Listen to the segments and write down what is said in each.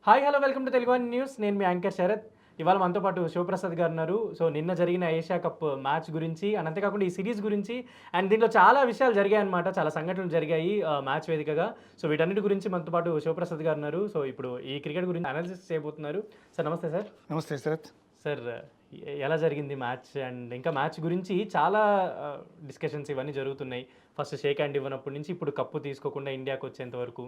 Hi hello welcome to Telugu one news. నేను మీ anchor Sarath. ఇవాళ మనతో పాటు శివప్రసాద్ గారు ఉన్నారు. సో నిన్న జరిగిన ఏషియా కప్ మ్యాచ్ గురించి అండ్ అంతేకాకుండా ఈ సిరీస్ గురించి అండ్ దీంట్లో చాలా విషయాలు జరిగాయన్నమాట. చాలా సంఘటనలు జరిగాయి మ్యాచ్ వేదికగా. సో వీటన్నిటి గురించి మనతో పాటు శివప్రసాద్ గారు ఉన్నారు. సో ఇప్పుడు ఈ క్రికెట్ గురించి అనాలిసిస్ చేయబోతున్నారు. సార్ నమస్తే సార్. నమస్తే శరత్. సార్ ఎలా జరిగింది మ్యాచ్ అండ్ ఇంకా మ్యాచ్ గురించి చాలా డిస్కషన్స్ ఇవన్నీ జరుగుతున్నాయి. ఫస్ట్ షేక్ హ్యాండ్ ఇవ్వనప్పటి నుంచి ఇప్పుడు కప్పు తీసుకోకుండా ఇండియాకి వచ్చేంత వరకు.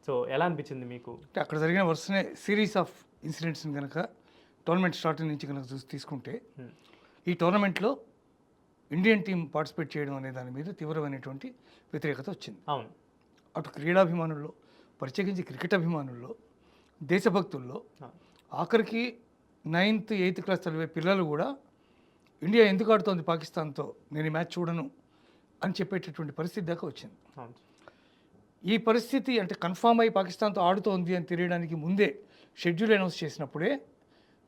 సో ఎలా అనిపించింది మీకు? అంటే అక్కడ జరిగిన వరుసనే సిరీస్ ఆఫ్ ఇన్సిడెంట్స్ని కనుక టోర్నమెంట్ స్టార్టింగ్ నుంచి కనుక తీసుకుంటే ఈ టోర్నమెంట్లో ఇండియన్ టీం పార్టిసిపేట్ చేయడం అనే దాని మీద తీవ్రమైనటువంటి వ్యతిరేకత వచ్చింది. అవును, అటు క్రీడాభిమానుల్లో, ప్రత్యేకించి క్రికెట్ అభిమానుల్లో, దేశభక్తుల్లో, ఆఖరికి 9th 8th క్లాస్ చదివే పిల్లలు కూడా ఇండియా ఎందుకు ఆడుతోంది పాకిస్తాన్తో, నేను ఈ మ్యాచ్ చూడను అని చెప్పేటటువంటి పరిస్థితి దాకా వచ్చింది. అవును. ఈ పరిస్థితి అంటే కన్ఫామ్ అయ్యి పాకిస్తాన్తో ఆడుతోంది అని తెలియడానికి ముందే షెడ్యూల్ అనౌన్స్ చేసినప్పుడే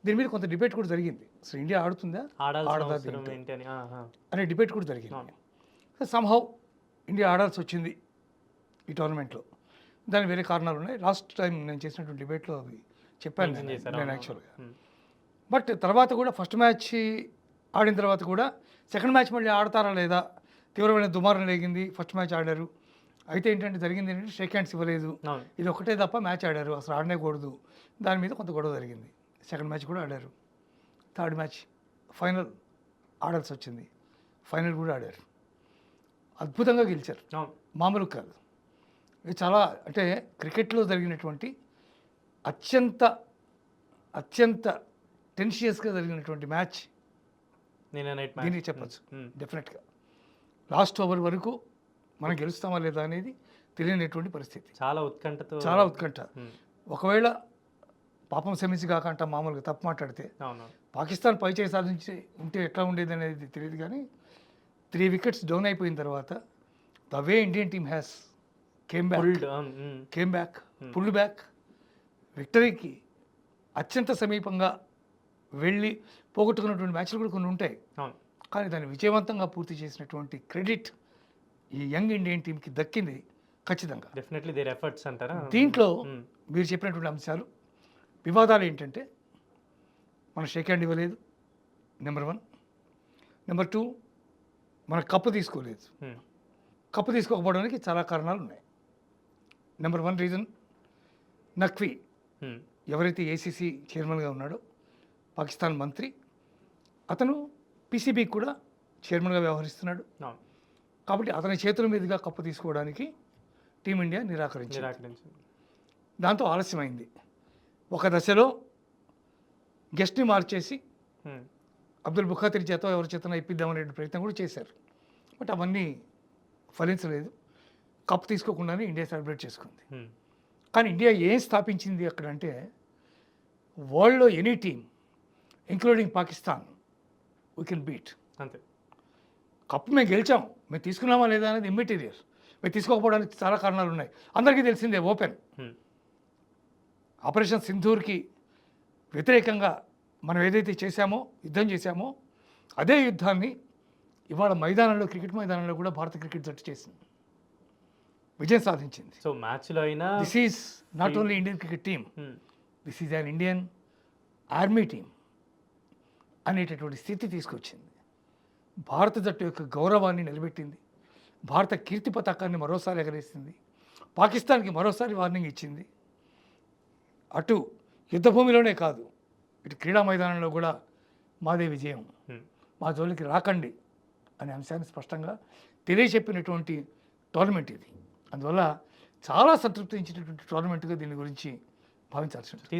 దీని మీద కొంత డిబేట్ కూడా జరిగింది. అసలు ఇండియా ఆడుతుందా ఆడదా అనే డిబేట్ కూడా జరిగింది. సమ్హౌ ఇండియా ఆడాల్సి వచ్చింది ఈ టోర్నమెంట్లో. దానికి వేరే కారణాలు ఉన్నాయి. లాస్ట్ టైం నేను చేసినటువంటి డిబేట్లో అవి చెప్పాను నేను యాక్చువల్గా. బట్ తర్వాత కూడా ఫస్ట్ మ్యాచ్ ఆడిన తర్వాత కూడా సెకండ్ మ్యాచ్ మళ్ళీ ఆడతారా లేదా తీవ్రమైన దుమారం లేగింది. ఫస్ట్ మ్యాచ్ ఆడారు, అయితే ఏంటంటే జరిగింది ఏంటంటే షేక్ హ్యాండ్స్ ఇవ్వలేదు, ఇది ఒకటే తప్ప మ్యాచ్ ఆడారు, అసలు ఆడనేకూడదు, దాని మీద కొంత గొడవ జరిగింది. సెకండ్ మ్యాచ్ కూడా ఆడారు, థర్డ్ మ్యాచ్ ఫైనల్ ఆడాల్సి వచ్చింది, ఫైనల్ కూడా ఆడారు, అద్భుతంగా గెలిచారు, మామూలు కాదు. ఇది చాలా అంటే క్రికెట్లో జరిగినటువంటి అత్యంత టెన్షియస్గా జరిగినటువంటి మ్యాచ్ దీనికి చెప్పచ్చు డెఫినెట్గా. లాస్ట్ ఓవర్ వరకు మనం గెలుస్తామా లేదా అనేది తెలియనటువంటి పరిస్థితి, చాలా ఉత్కంఠ. ఒకవేళ పాపం సెమిస్ కాకంట మామూలుగా తప్పు మాట్లాడితే పాకిస్తాన్ పై చేయి సాధించి ఉంటే ఎట్లా ఉండేది అనేది తెలియదు. కానీ 3 వికెట్స్ డౌన్ అయిపోయిన తర్వాత the way Indian team has came back pulled back విక్టరీకి అత్యంత సమీపంగా వెళ్ళి పోగొట్టుకున్నటువంటి మ్యాచ్లు కూడా కొన్ని ఉంటాయి. కానీ దాన్ని విజయవంతంగా పూర్తి చేసినటువంటి క్రెడిట్ ఈ యంగ్ ఇండియన్ టీంకి దక్కింది ఖచ్చితంగా. డెఫినెట్లీ దేర్ ఎఫర్ట్స్ అంటారా. దీంట్లో మీరు చెప్పినటువంటి అంశాలు, వివాదాలు ఏంటంటే మన షేక్ హ్యాండ్ ఇవ్వలేదు, నెంబర్ 1. నెంబర్ 2, మన కప్పు తీసుకోలేదు. కప్పు తీసుకోకపోవడానికి చాలా కారణాలు ఉన్నాయి. నెంబర్ 1 రీజన్, నఖ్వీ ఎవరైతే ఏసీసీ చైర్మన్గా ఉన్నాడో, పాకిస్తాన్ మంత్రి, అతను పీసీబీ కూడా చైర్మన్గా వ్యవహరిస్తున్నాడు. కాబట్టి అతని చేతుల మీదుగా కప్పు తీసుకోవడానికి టీమిండియా నిరాకరించింది. దాంతో ఆలస్యమైంది. ఒక దశలో గెస్ట్ని మార్చేసి అబ్దుల్ బుఖాతిర్ చేత ఎవరి చేతన ఇప్పిద్దామనే ప్రయత్నం కూడా చేశారు. బట్ అవన్నీ ఫలించలేదు. కప్పు తీసుకోకుండానే ఇండియా సెలబ్రేట్ చేసుకుంది. కానీ ఇండియా ఏం స్థాపించింది అక్కడ అంటే, వరల్డ్లో any team including Pakistan we can beat. అంతే. కప్పు మేము గెలిచాం, మేము తీసుకున్నామా లేదా అనేది ఇమ్మెటీరియల్. మేము తీసుకోకపోవడానికి చాలా కారణాలు ఉన్నాయి, అందరికీ తెలిసిందే. ఓపెన్ ఆపరేషన్ సింధూర్కి వ్యతిరేకంగా మనం ఏదైతే చేశామో, యుద్ధం చేశామో, అదే యుద్ధాన్ని ఇవాళ మైదానంలో, క్రికెట్ మైదానంలో కూడా భారత క్రికెట్ జట్టు చేసింది, విజయం సాధించింది. సో మ్యాచ్లో అయినా this is not only Indian cricket team, this is an Indian army team అనేటటువంటి స్థితి తీసుకొచ్చింది. భారత జట్టు యొక్క గౌరవాన్ని నిలబెట్టింది, భారత కీర్తి పతాకాన్ని మరోసారి ఎగరేసింది, పాకిస్తాన్కి మరోసారి వార్నింగ్ ఇచ్చింది. అటు యుద్ధభూమిలోనే కాదు, ఇటు క్రీడా మైదానంలో కూడా మాదే విజయం, మా జోలికి రాకండి అనే అంశాన్ని స్పష్టంగా తెలియచెప్పినటువంటి టోర్నమెంట్ ఇది. అందువల్ల చాలా సంతృప్తించినటువంటి టోర్నమెంట్గా దీని గురించి భావించాల్సి ఉంటుంది.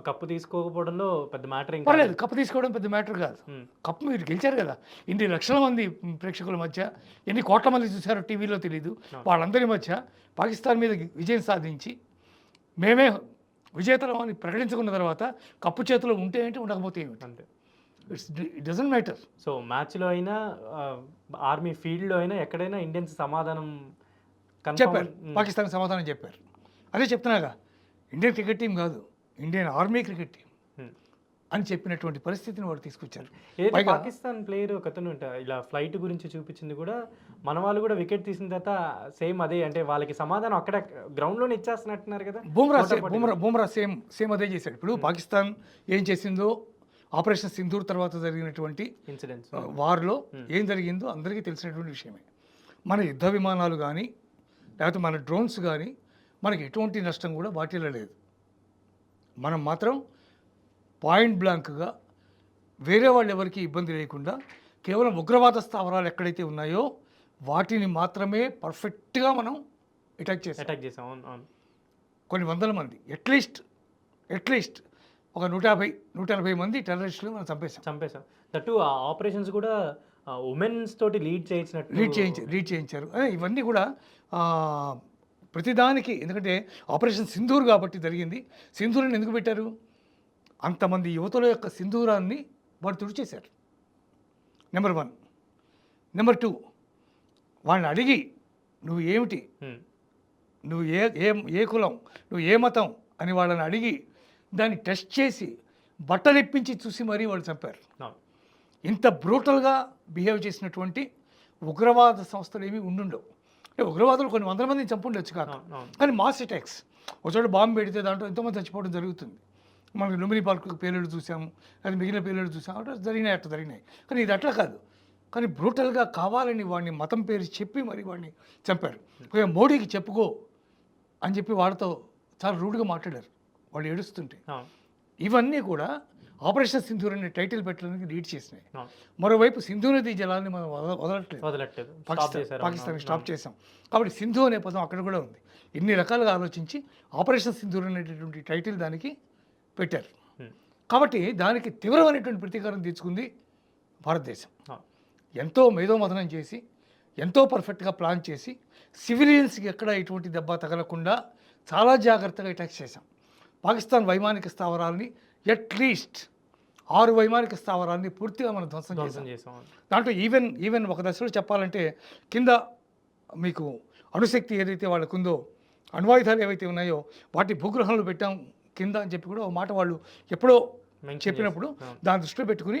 కప్పు తీసుకోకపోవడంలో పెద్ద మ్యాటర్ ఏం పర్లేదు, కప్పు తీసుకోవడం పెద్ద మ్యాటర్ కాదు. కప్పు మీరు గెలిచారు కదా, ఇన్ని లక్షల మంది ప్రేక్షకుల మధ్య, ఎన్ని కోట్ల మంది చూశారో టీవీలో తెలియదు, వాళ్ళందరి మధ్య పాకిస్తాన్ మీద విజయం సాధించి మేమే విజేతలం అని ప్రకటించుకున్న తర్వాత కప్పు చేతిలో ఉంటే ఏంటి, ఉండకపోతే ఏమిటి, అంతే. It doesn't matter. సో మ్యాచ్లో అయినా, ఆర్మీ ఫీల్డ్లో అయినా, ఎక్కడైనా ఇండియన్స్ సమాధానం చెప్పారు, పాకిస్తాన్ సమాధానం చెప్పారు. అదే చెప్తున్నాగా, ఇండియన్ క్రికెట్ టీం కాదు, ఇండియన్ ఆర్మీ క్రికెట్ టీం అని చెప్పినటువంటి పరిస్థితిని వాళ్ళు తీసుకొచ్చారు. ఏదైతే పైగా పాకిస్తాన్ ప్లేయర్ ఒకతను ఇలా ఫ్లైట్ గురించి చూపించింది కూడా మన వాళ్ళు కూడా వికెట్ తీసిన తర్వాత సేమ్ అదే, అంటే వాళ్ళకి సమాధానం అక్కడ గ్రౌండ్లోనే ఇచ్చేస్తున్నట్టున్నారు కదా. బుమ్రా సేమ్ అదే చేశాడు. ఇప్పుడు పాకిస్తాన్ ఏం చేసిందో ఆపరేషన్ సింధూర్ తర్వాత జరిగినటువంటి ఇన్సిడెంట్స్ వార్లో ఏం జరిగిందో అందరికీ తెలిసినటువంటి విషయమే. మన యుద్ధ విమానాలు కానీ లేకపోతే మన డ్రోన్స్ కానీ మనకి ఎటువంటి నష్టం కూడా వాటిల్లో లేదు. మనం మాత్రం పాయింట్ బ్లాంక్గా వేరే వాళ్ళు ఎవరికి ఇబ్బంది లేకుండా కేవలం ఉగ్రవాద స్థావరాలు ఎక్కడైతే ఉన్నాయో వాటిని మాత్రమే పర్ఫెక్ట్గా మనం అటాక్ చేసాం. అవును. కొన్ని వందల మంది అట్లీస్ట్ ఒక 150-180 మంది టెర్రరిస్టులు మనం చంపేశాం. దట్టు ఆ ఆపరేషన్స్ కూడా ఉమెన్స్ తోటి లీడ్ చేయించారు. ఇవన్నీ కూడా ప్రతిదానికి, ఎందుకంటే ఆపరేషన్ సింధూర్ కాబట్టి జరిగింది. సింధూర్ని ఎందుకు పెట్టారు? అంతమంది యువతుల యొక్క సింధూరాన్ని వాడు తుడిచేశారు. నెంబర్ 1. నెంబర్ 2, వాళ్ళని అడిగి నువ్వు ఏమిటి, నువ్వు ఏ కులం, నువ్వు ఏ మతం అని వాళ్ళని అడిగి దాన్ని టెస్ట్ చేసి బట్టలిప్పించి చూసి మరీ వాళ్ళు చంపారు. ఇంత బ్రూటల్గా బిహేవ్ చేసినటువంటి ఉగ్రవాద సంస్థలు ఏమీ ఉండుండవు. అంటే ఉగ్రవాదులు కొన్ని వందల మందిని చంపుండొచ్చు కాక, కానీ మాస్ అటాక్స్ ఒక చోట బాంబు పెడితే దాంట్లో ఎంతోమంది చచ్చిపోవడం జరుగుతుంది. మనకి లుంబిని పార్కు పేలుడు చూసాము, అది మిగిలిన పేలుడు చూసాము, అట్లా జరిగినాయి. కానీ ఇది అట్లా కాదు. కానీ బ్రూటల్గా కావాలని వాడిని మతం పేరు చెప్పి మరి వాడిని చంపారు. మోడీకి చెప్పుకో అని చెప్పి వాళ్ళతో చాలా రూడ్గా మాట్లాడారు వాళ్ళు ఏడుస్తుంటే. ఇవన్నీ కూడా ఆపరేషన్ సింధూర్ అనే టైటిల్ పెట్టడానికి లీడ్ చేసినాయి. మరోవైపు సింధు నది జలాన్ని మనం వదలట్లేదు, పాకిస్తాన్ స్టాప్ చేసాం. కాబట్టి సింధు అనే పదం అక్కడ కూడా ఉంది. ఇన్ని రకాలుగా ఆలోచించి ఆపరేషన్ సింధూర్ అనేటటువంటి టైటిల్ దానికి పెట్టారు. కాబట్టి దానికి తీవ్రమైనటువంటి ప్రతీకారం తీర్చుకుంది భారతదేశం. ఎంతో మేధోమథనం చేసి ఎంతో పర్ఫెక్ట్గా ప్లాన్ చేసి సివిలియన్స్కి ఎక్కడ ఎటువంటి దెబ్బ తగలకుండా చాలా జాగ్రత్తగా అటాక్ చేశాం. పాకిస్తాన్ వైమానిక స్థావరాలని అట్లీస్ట్ 6 వైమానిక స్థావరాలని పూర్తిగా మనం ధ్వంసం చేసాం. దాంట్లో ఈవెన్ ఒక దశలో చెప్పాలంటే కింద మీకు అణుశక్తి ఏదైతే వాళ్ళకుందో, అణ్వాయుధాలు ఏవైతే ఉన్నాయో వాటి భూగ్రహంలో పెట్టాం కింద అని చెప్పి కూడా ఒక మాట వాళ్ళు ఎప్పుడో చెప్పినప్పుడు దాని దృష్టిలో పెట్టుకుని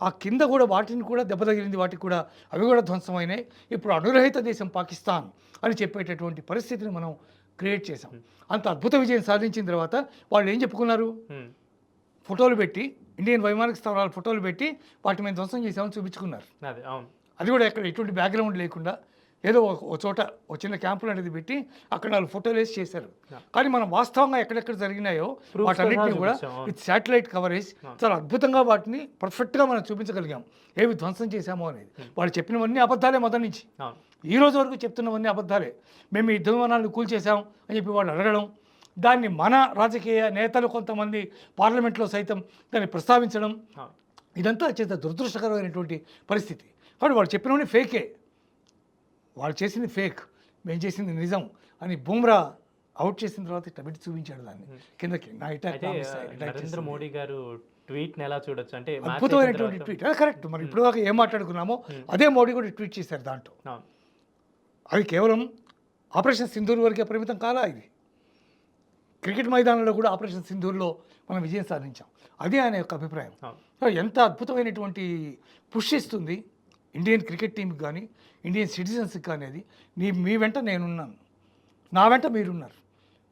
ఆ కింద కూడా వాటిని కూడా దెబ్బ తగిలింది, వాటికి కూడా అవి కూడా ధ్వంసమైనాయి. ఇప్పుడు అణురహిత దేశం పాకిస్తాన్ అని చెప్పేటటువంటి పరిస్థితిని మనం క్రియేట్ చేసాం. అంత అద్భుత విజయం సాధించిన తర్వాత వాళ్ళు ఏం చెప్పుకున్నారు? ఫోటోలు పెట్టి, ఇండియన్ వైమానిక స్థావరాల ఫోటోలు పెట్టి వాటి మీద ధ్వంసం చేసామని చూపించుకున్నారు. అది కూడా ఎక్కడ ఎటువంటి బ్యాక్గ్రౌండ్ లేకుండా ఏదో ఒక చోట ఒక చిన్న క్యాంపులు అనేది పెట్టి అక్కడ వాళ్ళు ఫోటోలు వేసి చేశారు. కానీ మనం వాస్తవంగా ఎక్కడెక్కడ జరిగినాయో వాటన్నిటిని కూడా విత్ శాటిలైట్ కవరేజ్ చాలా అద్భుతంగా వాటిని పర్ఫెక్ట్గా మనం చూపించగలిగాం ఏవి ధ్వంసం చేశామో అనేది. వాళ్ళు చెప్పినవన్నీ అబద్ధాలే మొదటి నుంచి ఈ రోజు వరకు చెప్తున్నవన్నీ అబద్ధాలే. మేము ఈ యుద్ధ విమానాలను కూల్చేసాం అని చెప్పి వాళ్ళు అడగడం, దాన్ని మన రాజకీయ నేతలు కొంతమంది పార్లమెంట్లో సైతం దాన్ని ప్రస్తావించడం, ఇదంతా అత్యంత దురదృష్టకరమైనటువంటి పరిస్థితి. కాబట్టి వాళ్ళు చెప్పినవన్నీ ఫేకే, వాళ్ళు చేసింది ఫేక్, మేము చేసింది నిజం అని బుమ్రా అవుట్ చేసిన తర్వాత ఇట్లా పెట్టి చూపించాడు దాన్ని కిందకి. నరేంద్ర మోడీ గారు ట్వీట్ ఎలా చూడొచ్చు అంటే అద్భుతమైనటువంటి ట్వీట్. కరెక్ట్. మరి ఇప్పుడు దాకా ఏం మాట్లాడుకున్నామో అదే మోడీ కూడా ట్వీట్ చేశారు. దాంట్లో అది కేవలం ఆపరేషన్ సింధూర్ వరకే పరిమితం కాలా, ఇది క్రికెట్ మైదానంలో కూడా ఆపరేషన్ సింధూర్లో మనం విజయం సాధించాం. అదే ఆయన యొక్క అభిప్రాయం. ఎంత అద్భుతమైనటువంటి పుష్ ఇస్తుంది ఇండియన్ క్రికెట్ టీంకి కానీ ఇండియన్ సిటిజన్స్కి కానీ. అది మీ వెంట నేనున్నాను, నా వెంట మీరున్నారు.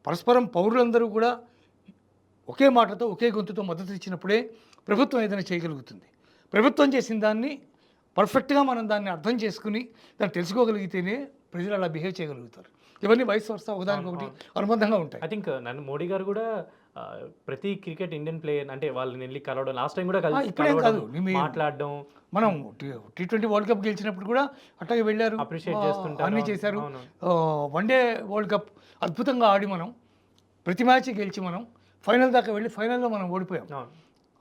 పరస్పరం పౌరులందరూ కూడా ఒకే మాటతో ఒకే గొంతుతో మద్దతు ఇచ్చినప్పుడే ప్రభుత్వం ఏదైనా చేయగలుగుతుంది. ప్రభుత్వం చేసిన దాన్ని పర్ఫెక్ట్గా మనం దాన్ని అర్థం చేసుకుని దాన్ని తెలుసుకోగలిగితేనే ప్రజలు అలా బిహేవ్ చేయగలుగుతారు. ఇవన్నీ వయసు వరుస ఒకదానికొకటి అనుబంధంగా ఉంటాయి. ఐ థింక్ నన్ను మోడీ గారు కూడా ప్రతి క్రికెట్ ఇండియన్ ప్లేయర్ అంటే వాళ్ళని వెళ్ళి కలవడం, లాస్ట్ టైం కూడా మాట్లాడడం, మనం T20 వరల్డ్ కప్ గెలిచినప్పుడు కూడా అట్లాగే వెళ్ళారు, అప్రిషియేట్ చేస్తుంటారు, అన్నీ చేశారు. వన్డే వరల్డ్ కప్ అద్భుతంగా ఆడి మనం ప్రతి మ్యాచ్ గెలిచి మనం ఫైనల్ దాకా వెళ్ళి ఫైనల్లో మనం ఓడిపోయాం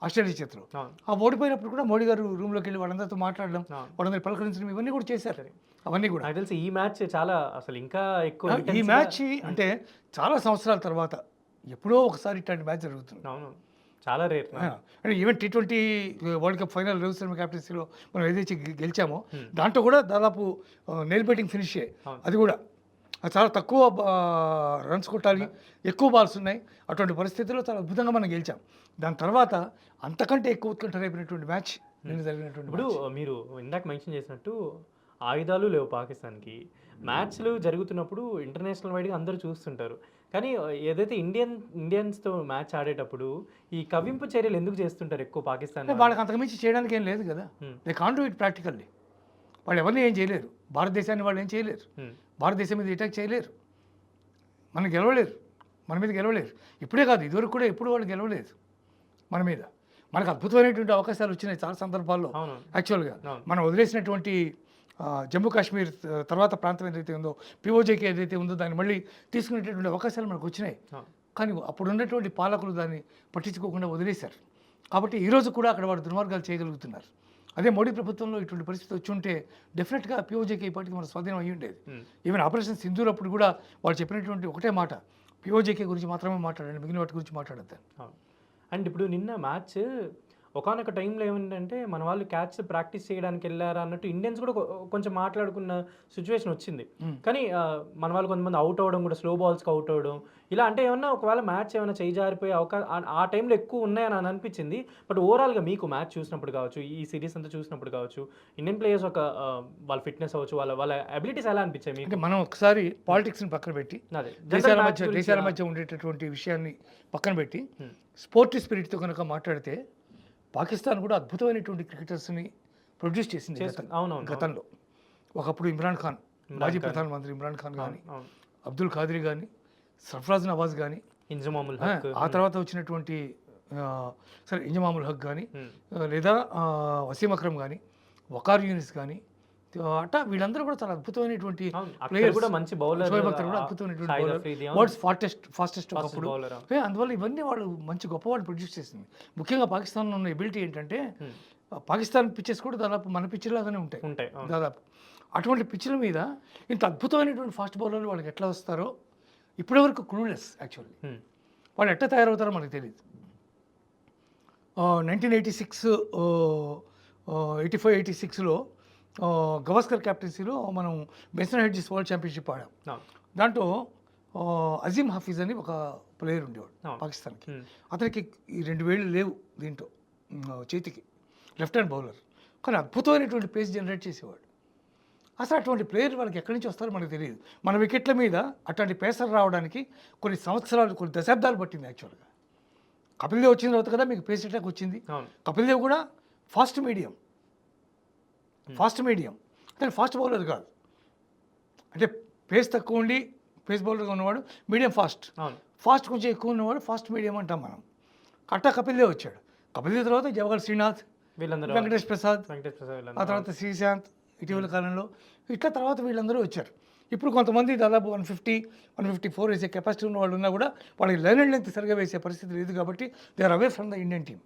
ఆస్ట్రేలియా చేతిలో. ఆ ఓడిపోయినప్పుడు కూడా మోడీ గారు రూమ్లోకి వెళ్ళి వాళ్ళందరితో మాట్లాడడం, వాళ్ళందరూ పలకరించడం, ఇవన్నీ కూడా చేశారు. అవన్నీ కూడా తెలిసి ఈ మ్యాచ్ చాలా అసలు ఇంకా ఎక్కువ ఈ మ్యాచ్ అంటే చాలా సంవత్సరాల తర్వాత ఎప్పుడో ఒకసారి ఇట్లాంటి మ్యాచ్ జరుగుతుంది. అవును, చాలా రేర్. అంటే even T20 world cup final Rohit Sharma క్యాప్టెన్సీలో మనం ఏదైతే గెలిచామో దాంట్లో కూడా దాదాపు నెయిల్ బైటింగ్ ఫినిషే. అది కూడా అది చాలా తక్కువ రన్స్ కొట్టాలి, ఎక్కువ బాల్స్ ఉన్నాయి. అటువంటి పరిస్థితుల్లో చాలా అద్భుతంగా మనం గెలిచాం. దాని తర్వాత అంతకంటే ఎక్కువ ఉత్కంఠ రేపినటువంటి మ్యాచ్ నిన్న జరిగినటువంటి ఇప్పుడు మీరు ఇందాక మెన్షన్ చేసినట్టు ఆయుధాలు లేవు పాకిస్తాన్‌కి. మ్యాచ్‌లు జరుగుతున్నప్పుడు ఇంటర్నేషనల్ వైడ్‌గా అందరూ చూస్తుంటారు. కానీ ఏదైతే ఇండియన్స్‌తో మ్యాచ్ ఆడేటప్పుడు ఈ కవ్వింపు చర్యలు ఎందుకు చేస్తుంటారు ఎక్కువ పాకిస్తాన్ అంటే వాళ్ళు? వాళ్ళకి అంతకుమించి చేయడానికి ఏం లేదు కదా. హ్మ్. They can't do it practically. వాళ్ళు ఎవరిని ఏం చేయలేరు. భారతదేశాన్ని వాళ్ళు ఏం చేయలేరు. హ్మ్. భారతదేశం మీద అటాక్ చేయలేరు. మనం గెలవలేరు. మన మీద గెలవలేరు. ఇప్పుడే కాదు, ఇదివరకు కూడా ఎప్పుడు వాళ్ళు గెలవలేదు మన మీద. మనకు అద్భుతమైనటువంటి అవకాశాలు వచ్చినాయి చాలా సందర్భాల్లో. అవును. యాక్చువల్గా అవును. మనం వదిలేసినటువంటి జమ్మూ కాశ్మీర్ తర్వాత ప్రాంతం ఏదైతే ఉందో, పిఓజేకి ఏదైతే ఉందో దాన్ని మళ్ళీ తీసుకునేటటువంటి అవకాశాలు మనకు వచ్చినాయి. అవును. కానీ అప్పుడు ఉన్నటువంటి పాలకులు దాన్ని పట్టించుకోకుండా వదిలేశారు. కాబట్టి ఈరోజు కూడా అక్కడ వాడు దుర్మార్గాలు చేయగలుగుతున్నారు. అదే మోడీ ప్రభుత్వంలో ఇటువంటి పరిస్థితి వచ్చి ఉంటే డెఫినెట్గా పిఓజేకి ఇప్పటికి మన స్వాధీనం అయ్యి ఉండేది. హ్మ్. ఈవెన్ ఆపరేషన్ సింధూర్ అప్పుడు కూడా వాళ్ళు చెప్పినటువంటి ఒకటే మాట, పిఓజేకే గురించి మాత్రమే మాట్లాడండి, మిగిలిన వాటి గురించి మాట్లాడద్దు. అవును. అండ్ ఇప్పుడు నిన్న మ్యాచ్ ఒకానొక టైంలో ఏమైందంటే మన వాళ్ళు క్యాచ్ ప్రాక్టీస్ చేయడానికి వెళ్ళారా అన్నట్టు ఇండియన్స్ కూడా కొంచెం మాట్లాడుకున్న సిచ్యువేషన్ వచ్చింది. కానీ మన వాళ్ళు కొంతమంది అవుట్ అవ్వడం కూడా స్లో బాల్స్కి అవుట్ అవ్వడం ఇలా అంటే ఏమన్నా ఒకవేళ మ్యాచ్ ఏమైనా చేయి జారిపోయే ఆ టైంలో ఎక్కువ ఉన్నాయని అని అనిపించింది. బట్ ఓవరాల్గా మీకు మ్యాచ్ చూసినప్పుడు కావచ్చు, ఈ సిరీస్ అంతా చూసినప్పుడు కావచ్చు, ఇండియన్ ప్లేయర్స్ ఒక వాళ్ళ ఫిట్నెస్ అవ్వచ్చు, వాళ్ళ అబిలిటీస్ ఎలా అనిపించాయి మీకు? అంటే మనం ఒకసారి పాలిటిక్స్ని పక్కన పెట్టి అదే దేశాల మధ్య ఉండేటటువంటి విషయాన్ని పక్కన పెట్టి స్పోర్టివ్ స్పిరిట్తో కనుక మాట్లాడితే పాకిస్తాన్ కూడా అద్భుతమైనటువంటి క్రికెటర్స్ని ప్రొడ్యూస్ చేసింది గతంలో. ఒకప్పుడు ఇమ్రాన్ ఖాన్, మాజీ ప్రధానమంత్రి ఇమ్రాన్ ఖాన్ కానీ, అబ్దుల్ ఖాదిర్ కానీ, సర్ఫరాజ్ నవాజ్ కానీ, ఆ తర్వాత వచ్చినటువంటి సరే ఇంజమాముల్ హక్ కానీ, లేదా వసీం అక్రమ్ కానీ, వకార్ యూనిస్ కానీ, అట్టా వీళ్ళందరూ కూడా చాలా అద్భుతమైనటువంటి ప్లేయర్స్. కూడా మంచి బౌలర్, షోయబ్ అఖ్తర్ కూడా అద్భుతమైనటువంటి బౌలర్, వరల్డ్స్ ఫాస్టెస్ట్ ఒకప్పుడు. అందువల్ల ఇవన్నీ వాళ్ళు మంచి గొప్పవాళ్ళు ప్రొడ్యూస్ చేసింది. ముఖ్యంగా పాకిస్తాన్లో ఉన్న ఎబిలిటీ ఏంటంటే పాకిస్తాన్ పిచ్చెస్ కూడా దాదాపు మన పిచ్చెస్ లాగానే ఉంటాయి దాదాపు. అటువంటి పిచ్చెల మీద ఇంత అద్భుతమైనటువంటి ఫాస్ట్ బౌలర్లు వాళ్ళకి ఎట్లా వస్తారో ఇప్పటివరకు క్లూలెస్ యాక్చువల్లీ. వాళ్ళు ఎట్లా తయారవుతారో మనకు తెలియదు. 1986 85-86లో గవాస్కర్ క్యాప్టెన్సీలో మనం బెన్సన్ హెడ్జెస్ వరల్డ్ ఛాంపియన్షిప్ ఆడాం. దాంట్లో అజీమ్ హఫీజ్ అని ఒక ప్లేయర్ ఉండేవాడు పాకిస్తాన్కి. అతనికి ఈ 2 వేళ్ళు లేవు దీంట్లో చేతికి, లెఫ్ట్ హ్యాండ్ బౌలర్, కానీ అద్భుతమైనటువంటి పేస్ జనరేట్ చేసేవాడు. అసలు అటువంటి ప్లేయర్ వాళ్ళకి ఎక్కడి నుంచి వస్తారో మనకు తెలియదు. మన వికెట్ల మీద అటువంటి పేసర్ రావడానికి కొన్ని సంవత్సరాలు, కొన్ని దశాబ్దాలు పట్టింది యాక్చువల్గా. కపిల్ దేవ్ వచ్చిన తర్వాత కదా మీకు పేస్ అటాక్ వచ్చింది. కపిల్ దేవ్ కూడా ఫాస్ట్ మీడియం కానీ ఫాస్ట్ బౌలర్ కాదు. అంటే పేస్ తక్కువ ఉండి పేస్ బౌలర్గా ఉన్నవాడు మీడియం ఫాస్ట్ కొంచెం ఎక్కువ ఉన్నవాడు ఫాస్ట్ మీడియం అంటాం మనం. అట్టా కపిల్ దేవ్ వచ్చాడు. కపిల్ దేవ్ తర్వాత జవహర్ శ్రీనాథ్, వెంకటేష్ ప్రసాద్, ఆ తర్వాత శ్రీశాంత్ ఇటీవల కాలంలో, ఇట్లా తర్వాత వీళ్ళందరూ వచ్చారు. ఇప్పుడు కొంతమంది దాదాపు 150-154 వేసే కెపాసిటీ ఉన్న వాళ్ళు ఉన్నా కూడా వాళ్ళకి లైన్ అండ్ లెంత్ సరిగా వేసే పరిస్థితి లేదు కాబట్టి they are away from the Indian team.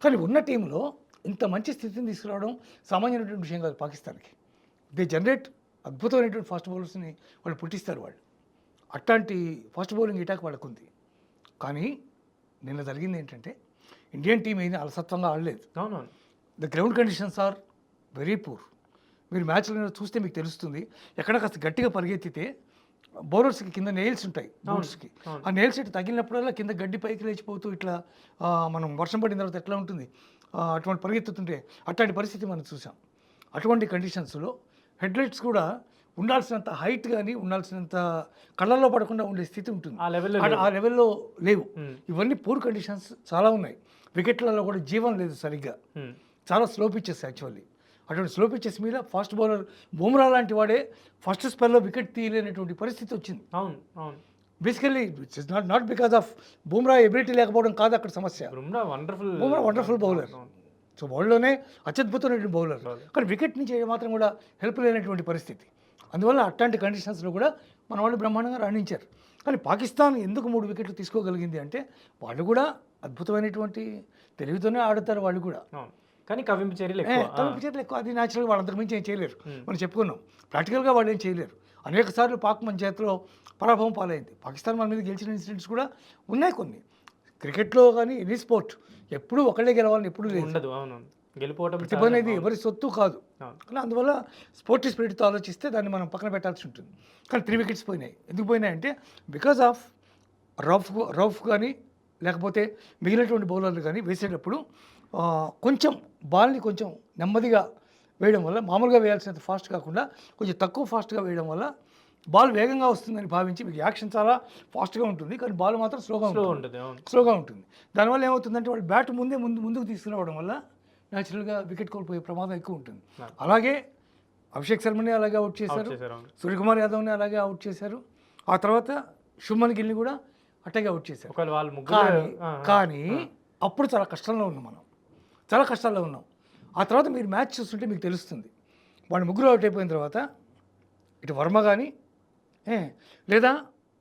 కానీ ఉన్న టీంలో ఇంత మంచి స్థితిని తీసుకురావడం సామాన్యమైనటువంటి విషయం కాదు పాకిస్తాన్కి. దే జనరేట్ అద్భుతమైనటువంటి ఫాస్ట్ బౌలర్స్ని వాళ్ళు పుట్టిస్తారు. వాళ్ళు అట్లాంటి ఫాస్ట్ బౌలింగ్ అటాక్ వాళ్ళకు ఉంది. కానీ నిన్న జరిగింది ఏంటంటే ఇండియన్ టీం ఏది అలసత్వంగా ఆడలేదు. The ground conditions are very poor. మీరు మ్యాచ్లో చూస్తే మీకు తెలుస్తుంది. ఎక్కడ కాస్త గట్టిగా పరిగెత్తితే బౌలర్స్కి కింద నెయిల్స్ ఉంటాయి బౌలర్స్కి. ఆ నెయిల్స్ ఇటు తగిలినప్పుడల్లా కింద గడ్డి పైకి లేచిపోతూ ఇట్లా మనం వర్షం పడిన తర్వాత ఎట్లా ఉంటుంది అటువంటి పరిగెత్తుతుంటే అట్లాంటి పరిస్థితి మనం చూసాం. అటువంటి కండిషన్స్లో హెడ్లైట్స్ కూడా ఉండాల్సినంత హైట్ కానీ ఉండాల్సినంత కళ్ళల్లో పడకుండా ఉండే స్థితి ఉంటుంది. ఆ లెవెల్లో లేవు. ఇవన్నీ పూర్ కండిషన్స్ చాలా ఉన్నాయి. వికెట్లలో కూడా జీవం లేదు సరిగ్గా. చాలా స్లో పిచ్చెస్ యాక్చువల్లీ. అటువంటి స్లో పిచ్చెస్ మీద ఫాస్ట్ బౌలర్ బుమ్రా లాంటి వాడే ఫస్ట్ స్పెల్లో వికెట్ తీయలేనటువంటి పరిస్థితి వచ్చింది. Basically it's not because of Bumrah ability లేకపోవడం కాదు అక్కడ సమస్య. Bumrah wonderful bowler. సో వరల్డ్లోనే అత్యద్భుతమైనటువంటి బౌలర్, కానీ వికెట్ నుంచి మాత్రం కూడా హెల్ప్ లేనటువంటి పరిస్థితి. అందువల్ల అట్లాంటి కండిషన్స్లో కూడా మన వాళ్ళు బ్రహ్మాండంగా రాణించారు. కానీ పాకిస్తాన్ ఎందుకు 3 వికెట్లు తీసుకోగలిగింది అంటే వాళ్ళు కూడా అద్భుతమైనటువంటి తెలివితోనే ఆడుతారు వాళ్ళు కూడా. కానీ కవింపు చర్యలు ఎక్కువ. అది న్యాచురల్గా వాళ్ళంతకు మించి ఏం చేయలేరు. మనం చెప్పుకున్నాం ప్రాక్టికల్గా వాళ్ళు ఏం చేయలేరు. అనేక సార్లు పాక్ మన చేతిలో పరాభవం పాలైంది. పాకిస్తాన్ మన మీద గెలిచిన ఇన్సిడెంట్స్ కూడా ఉన్నాయి కొన్ని. క్రికెట్లో కానీ ఎనీ స్పోర్ట్ ఎప్పుడూ ఒకళ్ళే గెలవాలని ఎప్పుడూ లేదు. గెలుపోవటం ప్రతిభ అనేది ఎవరి సొత్తు కాదు. అవును. కానీ అందువల్ల స్పోర్టివ్ స్పిరిట్తో ఆలోచిస్తే దాన్ని మనం పక్కన పెట్టాల్సి ఉంటుంది. కానీ 3 వికెట్స్ పోయినాయి. ఎందుకు పోయినాయంటే బికాజ్ ఆఫ్ రౌఫ్ కానీ లేకపోతే మిగిలినటువంటి బౌలర్లు కానీ వేసేటప్పుడు కొంచెం బాల్ని కొంచెం నెమ్మదిగా వేయడం వల్ల, మామూలుగా వేయాల్సినంత ఫాస్ట్ కాకుండా కొంచెం తక్కువ ఫాస్ట్గా వేయడం వల్ల బాల్ వేగంగా వస్తుందని భావించి, మీకు యాక్షన్ చాలా ఫాస్ట్గా ఉంటుంది కానీ బాల్ మాత్రం స్లోగా ఉంటుంది. దానివల్ల ఏమవుతుందంటే వాళ్ళు బ్యాట్ ముందుకు తీసుకురావడం వల్ల న్యాచురల్గా వికెట్ కోల్పోయే ప్రమాదం ఎక్కువ ఉంటుంది. అలాగే అభిషేక్ శర్మని అలాగే అవుట్ చేశారు, సూర్యకుమార్ యాదవ్ని అలాగే అవుట్ చేశారు, ఆ తర్వాత శుభ్మన్ గిల్ని కూడా అట్టగే అవుట్ చేశారు. కానీ అప్పుడు చాలా కష్టంలో ఉన్నాం. ఆ తర్వాత మీరు మ్యాచ్ చూస్తుంటే మీకు తెలుస్తుంది. వాళ్ళు ముగ్గురు అవుట్ అయిపోయిన తర్వాత ఇటు వర్మ కానీ లేదా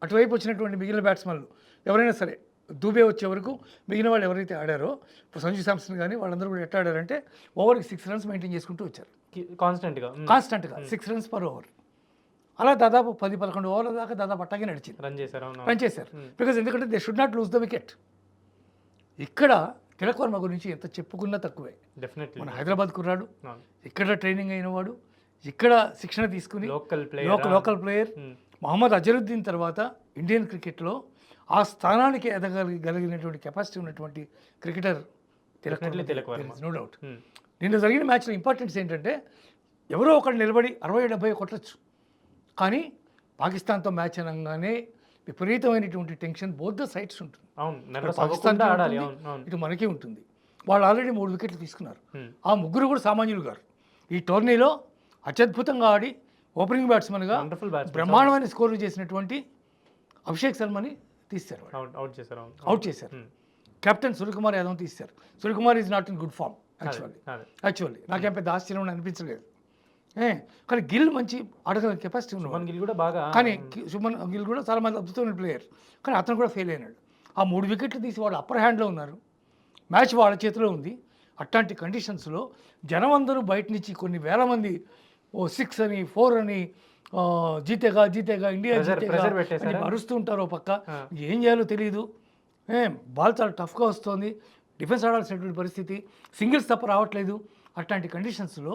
అటువైపు వచ్చినటువంటి మిగిలిన బ్యాట్స్మెన్లు ఎవరైనా సరే దూబే వచ్చే వరకు మిగిలిన వాళ్ళు ఎవరైతే ఆడారో, ఇప్పుడు సంజు శాంసన్ కానీ వాళ్ళందరూ కూడా ఎట్లా ఆడారంటే ఓవర్కి 6 runs మెయింటైన్ చేసుకుంటూ వచ్చారు కాన్స్టెంట్గా 6 runs per over. అలా దాదాపు 10-11 ఓవర్ల దాకా దాదాపు అట్టాగే నడిచింది, రన్ చేశారు. బికాజ్ ఎందుకంటే they should not lose the wicket. ఇక్కడ తిలక్ వర్మ గురించి ఎంత చెప్పుకున్నా తక్కువే. మన హైదరాబాద్ కుర్రాడు, ఇక్కడ ట్రైనింగ్ అయినవాడు, ఇక్కడ శిక్షణ తీసుకుని లోకల్ ప్లేయర్. మొహమ్మద్ అజరుద్దీన్ తర్వాత ఇండియన్ క్రికెట్లో ఆ స్థానానికి ఎదగలిగినటువంటి కెపాసిటీ ఉన్నటువంటి cricketer Tilak Varma, no doubt. నిన్న జరిగిన మ్యాచ్లో ఇంపార్టెన్స్ ఏంటంటే ఎవరో ఒకరు నిలబడి 60-70 కొట్టచ్చు, కానీ పాకిస్తాన్తో మ్యాచ్ అనగానే విపరీతమైనటువంటి టెన్షన్ బోత్ ద సైడ్స్ ఉంటుంది. పాకిస్తాన్ ఇటు మనకి ఉంటుంది. వాళ్ళు ఆల్రెడీ 3 వికెట్లు తీసుకున్నారు. ఆ ముగ్గురు కూడా సామాన్యులు గారు. ఈ టోర్నీలో అత్యద్భుతంగా ఆడి ఓపెనింగ్ బ్యాట్స్మెన్గా బ్రహ్మాండమైన స్కోర్లు చేసినటువంటి అభిషేక్ శర్మని తీశారు, అవుట్ చేశారు. కెప్టెన్ సూర్యకుమార్ యాదవ్ తీశారు. Suryakumar is not in good form actually. నాకేం పెద్ద ఆశ్చర్యం అనిపించలేదు. కానీ గిల్ మంచి ఆడగల కెపాసిటీ ఉన్నాడు, కానీ శుభన్ గిల్ కూడా చాలా మంది అద్భుతమైన ప్లేయర్, కానీ అతను కూడా ఫెయిల్ అయినాడు. ఆ 3 వికెట్లు తీసి వాళ్ళు అప్పర్ హ్యాండ్లో ఉన్నారు, మ్యాచ్ వాళ్ళ చేతిలో ఉంది. అట్లాంటి కండిషన్స్లో జనం అందరూ బయట నుంచి కొన్ని వేల మంది 6 అని 4 అని జీతేగా ఇండియా జీతేగా అరుస్తూ ఉంటారు. పక్క ఏం చేయాలో తెలియదు. బాల్ చాలా టఫ్గా వస్తుంది, డిఫెన్స్ ఆడాల్సినటువంటి పరిస్థితి, సింగిల్స్ తప్ప రావట్లేదు. అట్లాంటి కండిషన్స్లో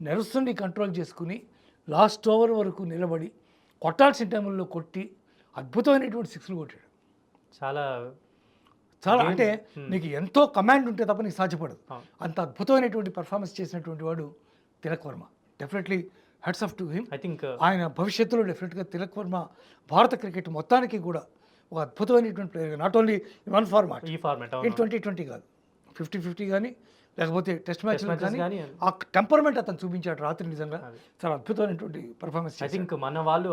నెరుస్తుండి కంట్రోల్ చేసుకుని లాస్ట్ ఓవర్ వరకు నిలబడి కొట్టాల్సిన టైంలో కొట్టి అద్భుతమైనటువంటి 6లు కొట్టాడు. చాలా అంటే నీకు ఎంతో కమాండ్ ఉంటే తప్ప నీకు సాధ్యపడదు. అంత అద్భుతమైనటువంటి పర్ఫార్మెన్స్ చేసినటువంటి వాడు Tilak Varma. Definitely hats off to him. ఆయన భవిష్యత్తులో డెఫినెట్గా తిలక్ వర్మ భారత క్రికెట్ మొత్తానికి కూడా ఒక అద్భుతమైనటువంటి player. Not only one format, ఈ 2020 కాదు, 50-50 కానీ లేకపోతే టెస్ట్ మ్యాచ్లు కానీ ఆ టెంపర్మెంట్ అతను చూపించాడు రాత్రి. నిజంగా చాలా అద్భుతమైనటువంటి పర్ఫార్మెన్స్. ఐ థింక్ మన వాళ్ళు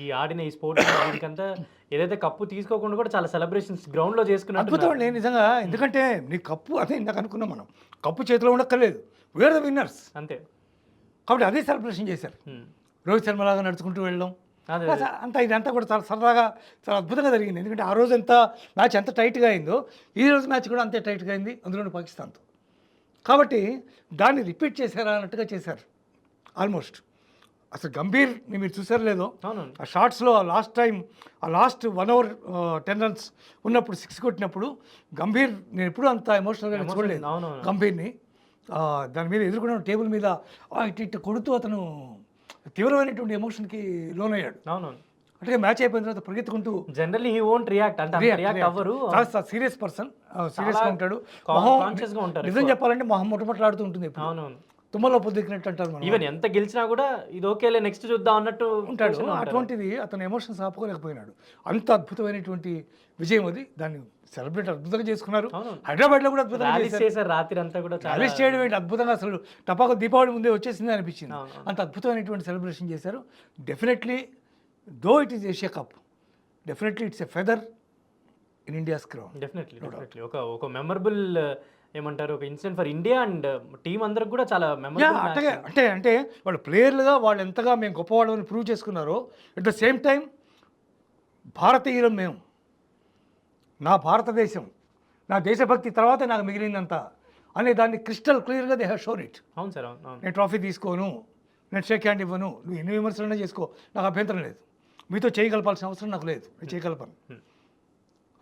ఈ ఆడిన ఈ స్పోర్ట్స్ అంతా ఏదైతే కప్పు తీసుకోకుండా కూడా చాలా సెలబ్రేషన్స్ గ్రౌండ్లో చేసుకున్న అద్భుతం అండి నిజంగా. ఎందుకంటే నీ కప్పు అదే ఇందాక అనుకున్నాం మనం, కప్పు చేతిలో ఉండక్కర్లేదు, వేర్ ద విన్నర్స్ అంతే. కాబట్టి అదే సెలబ్రేషన్ చేశారు. రోహిత్ శర్మ లాగా నడుచుకుంటూ వెళ్ళడం అంతా, ఇదంతా కూడా చాలా సరదాగా చాలా అద్భుతంగా జరిగింది. ఎందుకంటే ఆ రోజు మ్యాచ్ ఎంత టైట్గా అయిందో ఈ రోజు మ్యాచ్ కూడా అంతే టైట్గా అయింది, అందులోని పాకిస్తాన్తో. కాబట్టి దాన్ని రిపీట్ చేశారా అన్నట్టుగా చేశారు ఆల్మోస్ట్. అసలు గంభీర్ మీరు చూసారు లేదో, ఆ షార్ట్స్లో లాస్ట్ 1 over 10 runs ఉన్నప్పుడు 6 కొట్టినప్పుడు గంభీర్, నేను ఎప్పుడూ అంత ఎమోషనల్గా చూడలేదు గంభీర్ని. దాని మీద ఎదుర్కొన్న టేబుల్ మీద ఇటు కొడుతూ అతను తీవ్రమైనటువంటి ఎమోషన్కి లోనయ్యాడు. అంటే మ్యాచ్ అయిపోయిన తర్వాత పరిగెత్తుకుంటూ, జనరల్లీ హీ వోంట్ రియాక్ట్ అంటే రియాక్ట్ అవ్వరు, సీరియస్ పర్సన్, సీరియస్గా ఉంటాడు. నిజం చెప్పాలంటే మొహం మొట్టమొదలాడుతూ ఉంటుంది, తుమ్మలో పొద్దుకినట్టు అంటారు. ఈవెన్ ఎంత గెలిచినా కూడా ఇది ఓకేలే నెక్స్ట్ చూద్దాం అన్నట్టు ఉంటాడు. అటువంటిది అతను ఎమోషన్స్ ఆపుకోలేకపోయినాడు. అంత అద్భుతమైనటువంటి విజయం అది. దాన్ని సెలబ్రేట్ అద్భుతంగా చేసుకున్నారు. హైదరాబాద్లో కూడా అద్భుతంగా చేశారు. రాత్రి అంతా కూడా ర్యాలీస్ చేయడం ఏంటి అద్భుతంగా, అసలు టపాకు దీపావళి ముందే వచ్చేసింది అనిపించింది. అంత అద్భుతమైనటువంటి సెలబ్రేషన్ చేశారు. Definitely though it is Asia cup, definitely it's a feather in India's crown. Definitely ఒక మెమరబుల్ ఏమంటారు, ఒక incident for India and team అందరికి కూడా చాలా మెమరబుల్. అంటే వాళ్ళు ప్లేయర్లుగా వాళ్ళు ఎంతగా మేము గొప్పవాళ్ళని ప్రూవ్ చేసుకున్నారో, అట్ ద సేమ్ టైం భారతీయులం మేము, నా భారతదేశం, నా దేశభక్తి తర్వాత నాకు మిగిలిందంతా అనే దాన్ని క్రిస్టల్ క్లియర్గా దే హ్యావ్ షోన్ ఇట్. అవును సార్, నేను ట్రాఫీ తీసుకోను, నేను షేక్ హ్యాండ్ ఇవ్వను, నువ్వు ఎన్ని విమర్శలైనా చేసుకో, నాకు అభ్యంతరం లేదు, మీతో చేయగలపాల్సిన అవసరం నాకు లేదు, నేను చేయగలపను.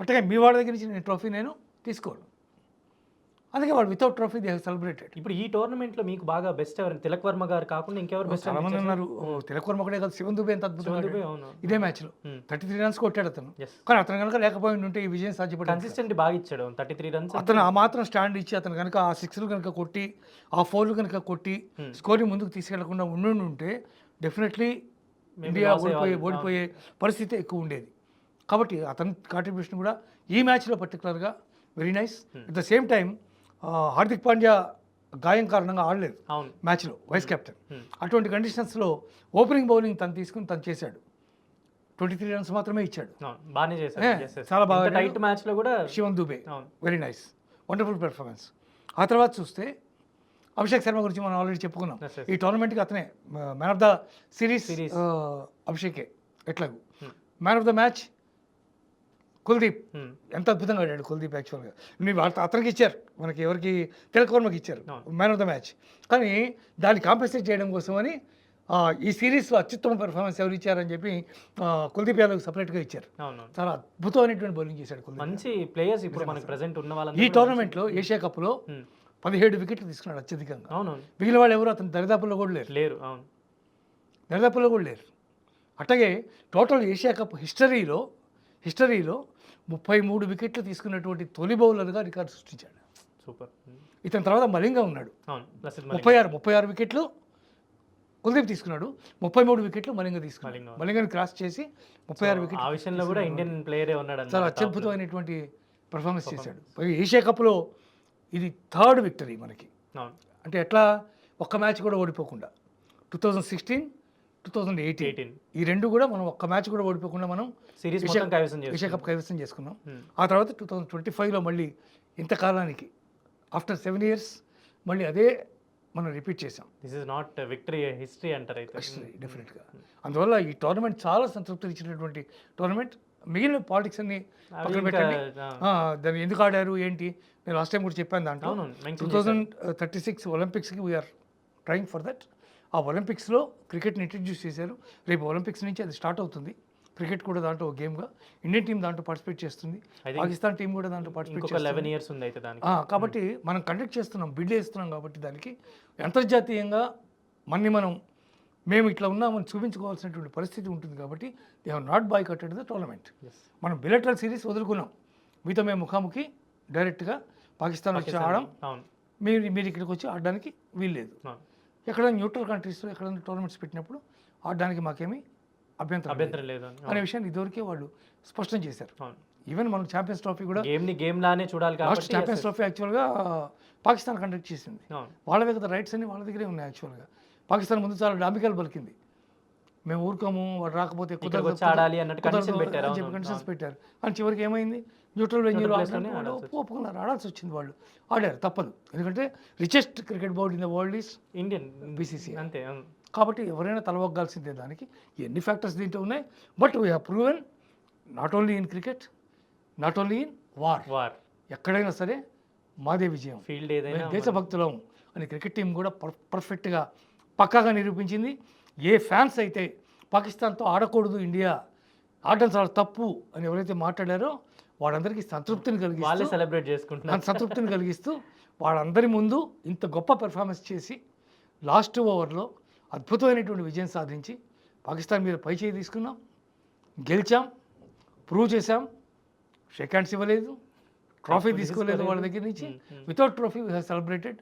అట్టగా మీ వాళ్ళ దగ్గర నుంచి నేను ట్రోఫీ నేను తీసుకోను. అందుకే వాళ్ళు without trophy they have celebrated. ఇప్పుడు ఈ టోర్నమెంట్‌లో మీకు బాగా బెస్ట్ ఎవరు? తిలక్ వర్మ గారు కాకుండా ఇంకెవరు బెస్ట్ చాలా మంది ఉన్నారు. తిలక్ వర్మ ఒకటే కాదు, శివన్ దుబే ఎంత అద్భుతంగా ఆడాడు. అవును. ఇదే మ్యాచ్లో 33 రన్స్ కొట్టాడు అతను. Yes. కానీ అతను కనుక లేకపోయి ఉంటే ఈ విజయం సాధ్యపడేది. కన్సిస్టెంట్ బాగా ఇచ్చాడు. 33 రన్స్. అతను ఆ మాత్రం స్టాండ్ ఇచ్చి అతను కనుక ఆ సిక్స్లు కనుక కొట్టి ఆ ఫోర్లు కనుక కొట్టి స్కోర్ని ముందుకు తీసుకెళ్లకుండా ఉంటే డెఫినెట్లీ ఇండియా ఓడిపోయే పరిస్థితి ఎక్కువ ఉండేది. కాబట్టి అతని కాంట్రిబ్యూషన్ కూడా ఈ మ్యాచ్లో పర్టికులర్గా very nice. At the same time Hardik Pandya గాయం కారణంగా ఆడలేదు అవును. మ్యాచ్లో, వైస్ కెప్టెన్. అటువంటి కండిషన్స్లో ఓపెనింగ్ బౌలింగ్ తను తీసుకుని తను చేశాడు. 23 రన్స్ మాత్రమే ఇచ్చాడు. బాగానే చేశాడు. చాలా బాగా టైట్ మ్యాచ్లో కూడా శివన్ దుబే అవును. Very nice, wonderful performance. ఆ తర్వాత చూస్తే అభిషేక్ శర్మ గురించి మనం ఆల్రెడీ చెప్పుకున్నాం. Yes, yes. ఈ టోర్నమెంట్కి అతనే మ్యాన్ ఆఫ్ ద సిరీస్ అభిషేకే. ఎట్లాగూ man of the match Kuldeep. ఎంత అద్భుతంగా ఆడాడు కుల్దీప్. యాక్చువల్గా మీరు అతనికి ఇచ్చారు, మనకి ఎవరికి తిలక్ వర్మకి ఇచ్చారు మ్యాన్ ఆఫ్ ద మ్యాచ్. కానీ దాన్ని కాంపెన్సేట్ చేయడం కోసమని ఈ సిరీస్లో అత్యుత్తమ పెర్ఫార్మెన్స్ ఎవరు ఇచ్చారని చెప్పి కుల్దీప్ యాదవ్ సపరేట్గా ఇచ్చారు. చాలా అద్భుతమైనటువంటి బౌలింగ్ చేశాడు కుల్దీప్. మంచి ప్లేయర్స్ ఇప్పుడు మనకి ప్రెజెంట్ ఉన్న వాళ్ళు. ఈ టోర్నమెంట్లో ఏషియా కప్లో 17 వికెట్లు తీసుకున్నాడు అత్యధికంగా. అవునవును. మిగిలిన వాళ్ళు ఎవరు అతని దరిదాపుల్లో కూడా లేరు. అవును, దరిదాపుల్లో కూడా లేరు. అట్లాగే టోటల్ ఏషియా కప్ హిస్టరీలో 33 వికెట్లు తీసుకున్నటువంటి తొలి బౌలర్గా రికార్డు సృష్టించాడు. సూపర్. ఇతని తర్వాత మలింగా ఉన్నాడు. అవును, 36 వికెట్లు కుల్దీప్ తీసుకున్నాడు. 33 వికెట్లు మలింగ తీసుకున్నాడు. మలింగని క్రాస్ చేసి 36 వికెట్లు. ఆ విషయంలో కూడా ఇండియన్ ప్లేయరే ఉన్నాడు. చాలా అత్యద్భుతమైనటువంటి పర్ఫార్మెన్స్ చేశాడు. ఏషియా కప్లో ఇది 3rd విక్టరీ మనకి. అంటే ఎట్లా ఒక్క మ్యాచ్ కూడా ఓడిపోకుండా 2016, 2018 ఈ రెండు కూడా మనం ఒక్క మ్యాచ్ కూడా ఓడిపోకుండా మనం సిరీస్ ఏషియా కప్ కైవసం చేసుకున్నాం. ఆ తర్వాత 2025లో మళ్ళీ ఇంతకాలానికి ఆఫ్టర్ 7 years మళ్ళీ అదే మనం రిపీట్ చేసాం. This is not victory, history అంటారు అయితే. డెఫినెట్గా. అందువల్ల ఈ టోర్నమెంట్ చాలా సంతృప్తి ఇచ్చినటువంటి టోర్నమెంట్. మిగిలిన పాలిటిక్స్ అన్ని పక్కన పెట్టండి. దాన్ని ఎందుకు ఆడారు ఏంటి నేను లాస్ట్ టైం కూడా చెప్పాను. దాంట్లో 2036 ఒలింపిక్స్కి వీఆర్ ట్రయింగ్ ఫర్ దట్. ఆ ఒలింపిక్స్లో క్రికెట్ని ఇంట్రడ్యూస్ చేశారు. రేపు ఒలింపిక్స్ నుంచి అది స్టార్ట్ అవుతుంది. క్రికెట్ కూడా దాంట్లో ఒక గేమ్గా ఇండియన్ టీం దాంట్లో పార్టిసిపేట్ చేస్తుంది. పాకిస్తాన్ టీం కూడా దాంట్లో పార్టిసిపేట్ చేస్తుంది. 11 years ఉంది అయితే దానికి. కాబట్టి మనం కండక్ట్ చేస్తున్నాం, బిడ్ వేస్తున్నాం. కాబట్టి దానికి అంతర్జాతీయంగా మేము ఇట్లా ఉన్నామని చూపించుకోవాల్సినటువంటి పరిస్థితి ఉంటుంది. కాబట్టి they have not boycotted the tournament. మనం బిలెటరల్ సిరీస్ వదులుకున్నాం. మీతో మేము ముఖాముఖి డైరెక్ట్గా పాకిస్తాన్ వచ్చి ఆడడం, మీరు ఇక్కడికి వచ్చి ఆడడానికి వీల్లేదు. ఎక్కడైనా న్యూట్రల్ కంట్రీస్లో ఎక్కడైనా టోర్నమెంట్స్ పెట్టినప్పుడు ఆడడానికి మాకేమీ అభ్యంతరం లేదు అనే విషయాన్ని ఇదివరకే వాళ్ళు స్పష్టం చేశారు. ఈవెన్ మనం ఛాంపియన్స్ ట్రోఫీ కూడా గేమ్ లానే చూడాలి. లాస్ట్ ఛాంపియన్స్ ట్రోఫీ యాక్చువల్గా పాకిస్తాన్ కండక్ట్ చేసింది. వాళ్ళ దగ్గర రైట్స్ అన్ని వాళ్ళ దగ్గరే ఉన్నాయి. యాక్చువల్గా పాకిస్తాన్ ముందు చాలా డాంబికాలు పలికింది. మేము ఊరుకోము, వాడు రాకపోతే కండిషన్స్ పెట్టారు. అని చివరికి ఏమైంది, న్యూట్రల్ వెన్యూలో ఒప్పుకున్నారు, ఆడాల్సి వచ్చింది. వాళ్ళు ఆడారు, తప్పదు. ఎందుకంటే richest cricket board in the world is Indian BCC. అంతే. కాబట్టి ఎవరైనా తలవగ్గాల్సిందే దానికి. ఎన్ని ఫ్యాక్టర్స్ దీంట్లో ఉన్నాయి. But we have proven not only in cricket, not only in war, ఎక్కడైనా సరే మాదే విజయం, ఫీల్డ్ ఏదైనా దేశభక్తులం అని క్రికెట్ టీం కూడా పర్ఫెక్ట్గా పక్కాగా నిరూపించింది. ఏ ఫ్యాన్స్ అయితే పాకిస్తాన్తో ఆడకూడదు, ఇండియా ఆడడం చాలా తప్పు అని ఎవరైతే మాట్లాడారో వాళ్ళందరికీ సంతృప్తిని కలిగిస్తూ వాళ్ళందరి ముందు ఇంత గొప్ప పెర్ఫార్మెన్స్ చేసి లాస్ట్ ఓవర్లో అద్భుతమైనటువంటి విజయం సాధించి పాకిస్తాన్ మీద పై చేయి తీసుకున్నాం, గెలిచాం, ప్రూవ్ చేశాం. షేక్ హ్యాండ్స్ ఇవ్వలేదు, ట్రోఫీ తీసుకోలేదు వాళ్ళ దగ్గర నుంచి. Without trophy we have celebrated.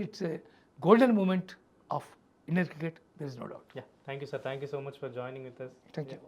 It's a golden moment of Indian cricket, there is no doubt. Yeah, thank you sir, thank you so much for joining with us. Thank you.